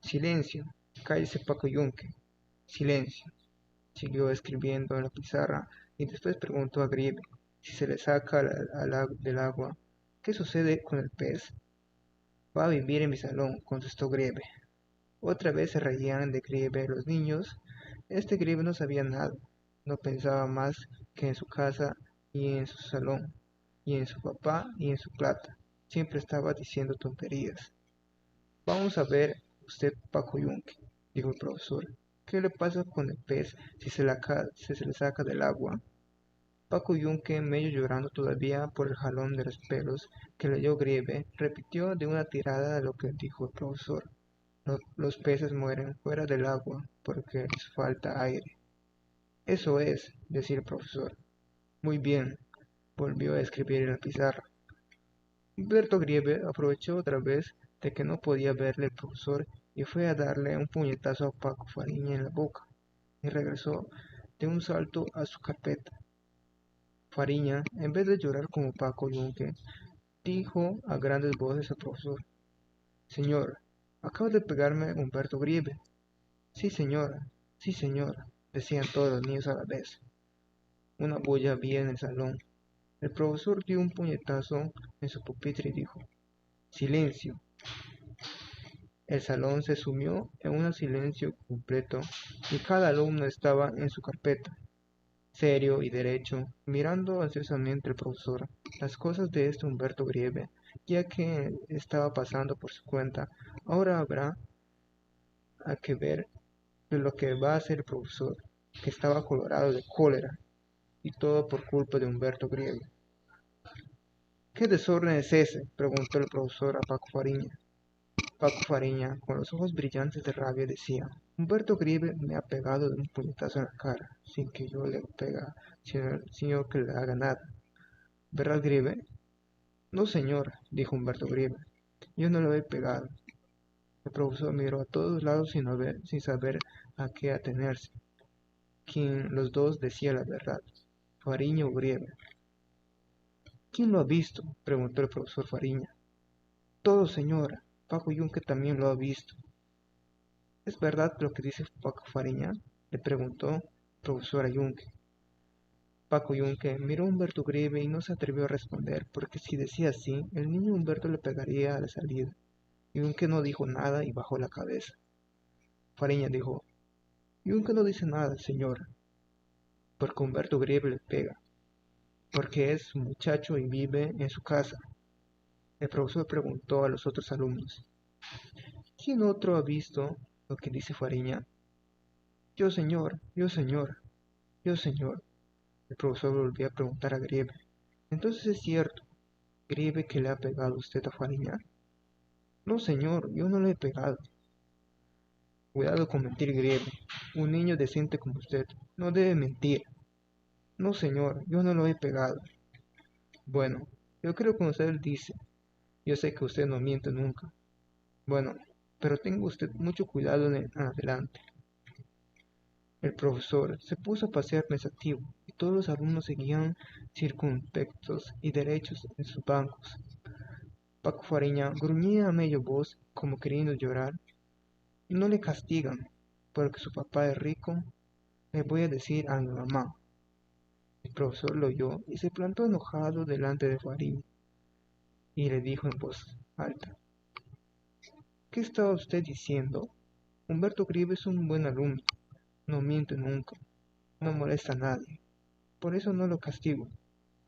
Silencio, cállese Paco Yunque. Silencio. Siguió escribiendo en la pizarra y después preguntó a Grieve si se le saca del agua. ¿Qué sucede con el pez? Va a vivir en mi salón, contestó Grieve. Otra vez se reían de Grieve los niños. Este Grieve no sabía nada, no pensaba más que en su casa y en su salón, y en su papá y en su plata. Siempre estaba diciendo tonterías. Vamos a ver usted, Paco Yunque, dijo el profesor. ¿Qué le pasa con el pez si se le saca del agua? Paco Yunque, medio llorando todavía por el jalón de los pelos que le dio Grieve, repitió de una tirada lo que dijo el profesor. Los peces mueren fuera del agua porque les falta aire. Eso es, decía el profesor. Muy bien, volvió a escribir en la pizarra. Humberto Grieve aprovechó otra vez de que no podía verle el profesor y fue a darle un puñetazo a Paco Fariña en la boca, y regresó de un salto a su carpeta. Fariña, en vez de llorar como Paco Yunque, dijo a grandes voces al profesor: Señor, acaba de pegarme Humberto Grieve. Sí señora, decían todos los niños a la vez. Una bulla había en el salón. El profesor dio un puñetazo en su pupitre y dijo: Silencio. El salón se sumió en un silencio completo y cada alumno estaba en su carpeta, serio y derecho, mirando ansiosamente al profesor las cosas de este Humberto Grieve, ya que estaba pasando por su cuenta. Ahora habrá a que ver de lo que va a hacer el profesor, que estaba colorado de cólera, y todo por culpa de Humberto Grieve. ¿Qué desorden es ese?, preguntó el profesor a Paco Fariña. Paco Fariña, con los ojos brillantes de rabia, decía: Humberto Grieve me ha pegado de un puñetazo en la cara, sin que yo le pega, sino que le haga nada. ¿Verdad, Grieve? No, señor, dijo Humberto Grieve, yo no lo he pegado. El profesor miró a todos lados sin saber a qué atenerse. ¿Quién los dos decía la verdad, Fariña o Grieve? ¿Quién lo ha visto?, preguntó el profesor Fariña. Todo, señora. Paco Yunque también lo ha visto. ¿Es verdad lo que dice Paco Fariña?, le preguntó el profesor a Yunque. Paco Yunque miró a Humberto Grieve y no se atrevió a responder, porque si decía así, el niño Humberto le pegaría a la salida. Yunque no dijo nada y bajó la cabeza. Fariña dijo: Yunque no dice nada, señora, porque Humberto Grieve le pega, porque es su muchacho y vive en su casa. El profesor preguntó a los otros alumnos: ¿Quién otro ha visto lo que dice Fariña? Yo, señor, yo, señor, yo, señor. El profesor volvió a preguntar a Grieve: ¿Entonces es cierto, Grieve, que le ha pegado usted a Fariña? No, señor, yo no le he pegado. Cuidado con mentir, Grieve. Un niño decente como usted no debe mentir. No, señor, yo no lo he pegado. Bueno, yo creo que usted dice. Yo sé que usted no miente nunca. Bueno, pero tenga usted mucho cuidado en adelante. El profesor se puso a pasear pensativo, y todos los alumnos seguían circunspectos y derechos en sus bancos. Paco Fariña gruñía a medio voz, como queriendo llorar. No le castigan, porque su papá es rico. Le voy a decir a mi mamá. El profesor lo oyó y se plantó enojado delante de Fariña, y le dijo en voz alta: ¿Qué estaba usted diciendo? Humberto Grieve es un buen alumno, no miente nunca, no molesta a nadie. Por eso no lo castigo.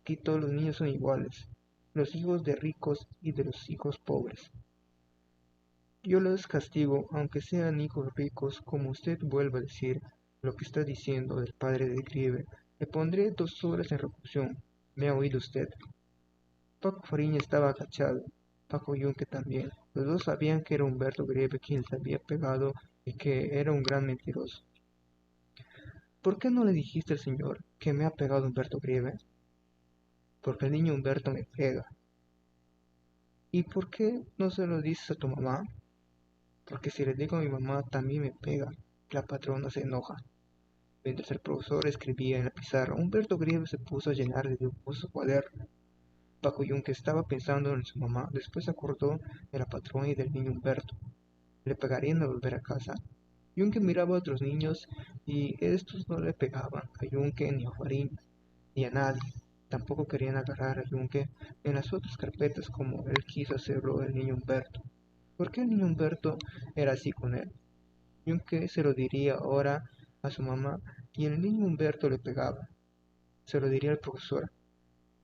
Aquí todos los niños son iguales, los hijos de ricos y de los hijos pobres. Yo los castigo aunque sean hijos ricos, como usted vuelva a decir lo que está diciendo del padre de Grieve. Le pondré 2 horas en reclusión. ¿Me ha oído usted? Paco Fariña estaba agachado, Paco Yunque también. Los dos sabían que era Humberto Grieve quien les había pegado y que era un gran mentiroso. ¿Por qué no le dijiste al señor que me ha pegado Humberto Grieve? Porque el niño Humberto me pega. ¿Y por qué no se lo dices a tu mamá? Porque si le digo a mi mamá también me pega. La patrona se enoja. Mientras el profesor escribía en la pizarra, Humberto Grieve se puso a llenar de dibujos su cuaderno. Paco Yunque estaba pensando en su mamá, después se acordó de la patrona y del niño Humberto. ¿Le pegarían al volver a casa? Yunque miraba a otros niños y estos no le pegaban a Yunque ni a Fariña ni a nadie. Tampoco querían agarrar a Yunque en las otras carpetas como él quiso hacerlo el niño Humberto. ¿Por qué el niño Humberto era así con él? Yunque se lo diría ahora a su mamá y el niño Humberto le pegaba. Se lo diría al profesor,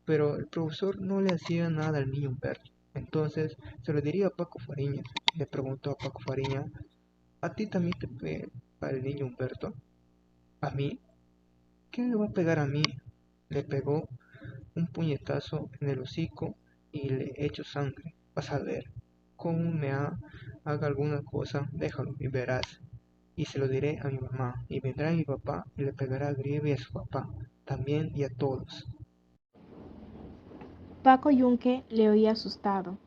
pero el profesor no le hacía nada al niño Humberto. Entonces se lo diría a Paco Fariña. Le preguntó a Paco Fariña: ¿a ti también te pega el niño Humberto? ¿A mí? ¿Qué le va a pegar a mí? Le pegó un puñetazo en el hocico y le echó sangre. Vas a ver. Como haga alguna cosa, déjalo y verás. Y se lo diré a mi mamá, y vendrá mi papá y le pegará a Grieve y a su papá, también y a todos. Paco Yunque le oía asustado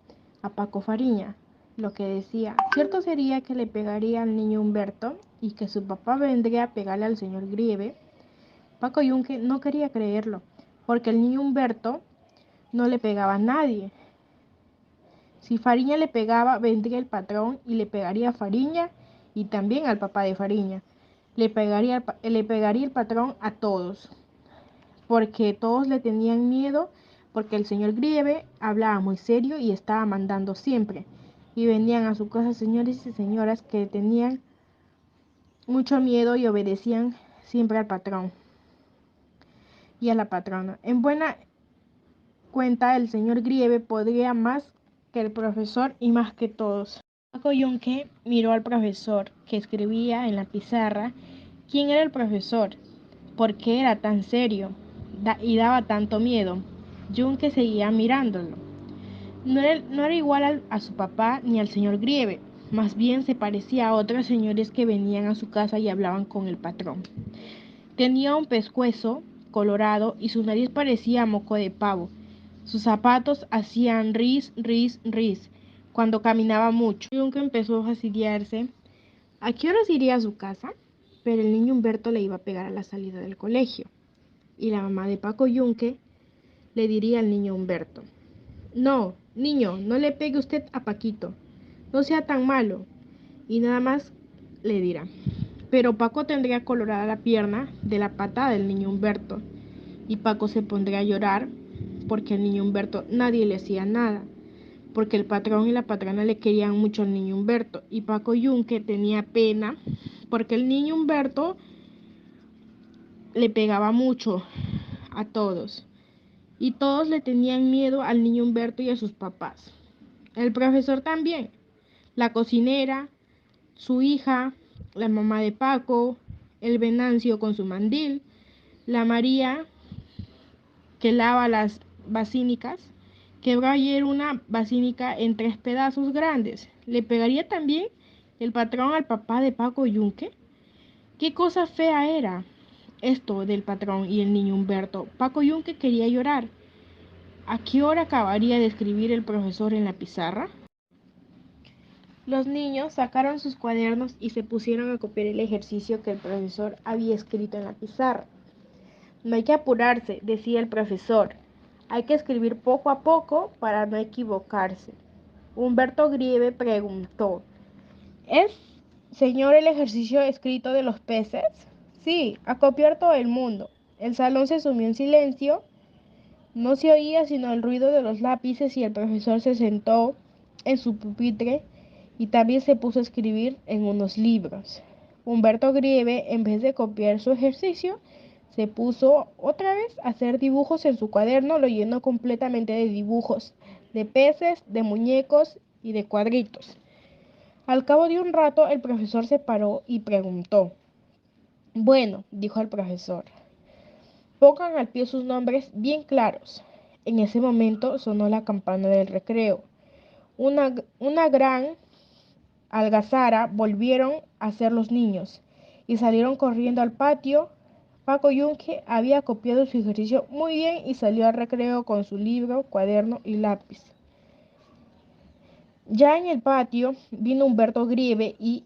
a Paco Fariña, lo que decía. Cierto sería que le pegaría al niño Humberto y que su papá vendría a pegarle al señor Grieve. Paco Yunque no quería creerlo, porque el niño Humberto no le pegaba a nadie. Si Fariña le pegaba, vendría el patrón y le pegaría a Fariña y también al papá de Fariña. Le pegaría el patrón a todos, porque todos le tenían miedo, porque el señor Grieve hablaba muy serio y estaba mandando siempre. Y venían a su casa señores y señoras que tenían mucho miedo y obedecían siempre al patrón y a la patrona. En buena cuenta, el señor Grieve podría más que el profesor y más que todos. Paco Yunque miró al profesor, que escribía en la pizarra. ¿Quién era el profesor? ¿Por qué era tan serio y daba tanto miedo? Yunque seguía mirándolo. No era igual a su papá ni al señor Grieve, más bien se parecía a otros señores que venían a su casa y hablaban con el patrón. Tenía un pescuezo colorado y su nariz parecía moco de pavo. Sus zapatos hacían ris, ris, ris cuando caminaba mucho. Yunque empezó a fastidiarse. ¿A qué horas iría a su casa? Pero el niño Humberto le iba a pegar a la salida del colegio. Y la mamá de Paco Yunque le diría al niño Humberto: no, niño, no le pegue usted a Paquito. No sea tan malo. Y nada más le dirá. Pero Paco tendría colorada la pierna de la patada del niño Humberto. Y Paco se pondría a llorar porque al niño Humberto nadie le hacía nada. Porque el patrón y la patrona le querían mucho al niño Humberto. Y Paco Yunque tenía pena porque el niño Humberto le pegaba mucho a todos. Y todos le tenían miedo al niño Humberto y a sus papás. El profesor también, la cocinera, su hija, la mamá de Paco, el Venancio con su mandil, la María que lava las basílicas, quebró ayer una basílica en 3 pedazos grandes. ¿Le pegaría también el patrón al papá de Paco Yunque? ¿Qué cosa fea era esto del patrón y el niño Humberto? Paco Yunque quería llorar. ¿A qué hora acabaría de escribir el profesor en la pizarra? Los niños sacaron sus cuadernos y se pusieron a copiar el ejercicio que el profesor había escrito en la pizarra. No hay que apurarse, decía el profesor. Hay que escribir poco a poco para no equivocarse. Humberto Grieve preguntó: ¿es, señor, el ejercicio escrito de los peces? Sí, a copiar todo el mundo. El salón se sumió en silencio. No se oía sino el ruido de los lápices y el profesor se sentó en su pupitre y también se puso a escribir en unos libros. Humberto Grieve, en vez de copiar su ejercicio, se puso otra vez a hacer dibujos en su cuaderno, lo llenó completamente de dibujos, de peces, de muñecos y de cuadritos. Al cabo de un rato, el profesor se paró y preguntó: bueno, dijo el profesor, pongan al pie sus nombres bien claros. En ese momento sonó la campana del recreo. Una gran algazara volvieron a ser los niños y salieron corriendo al patio. Paco Yunque había copiado su ejercicio muy bien y salió al recreo con su libro, cuaderno y lápiz. Ya en el patio vino Humberto Grieve y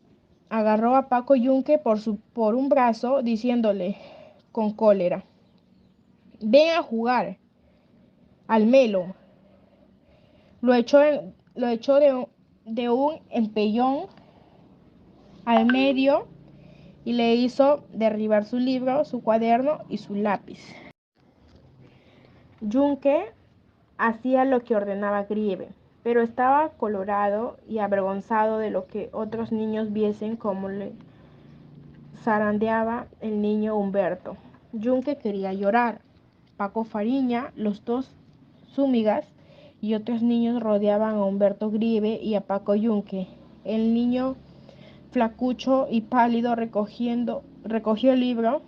agarró a Paco Yunque por un brazo, diciéndole con cólera: ven a jugar al melo. Lo echó de un empellón al medio y le hizo derribar su libro, su cuaderno y su lápiz. Yunque hacía lo que ordenaba Grieve, pero estaba colorado y avergonzado de lo que otros niños viesen cómo le zarandeaba el niño Humberto. Yunque quería llorar. Paco Fariña, los dos Zúñigas y otros niños rodeaban a Humberto Grieve y a Paco Yunque. El niño flacucho y pálido recogió el libro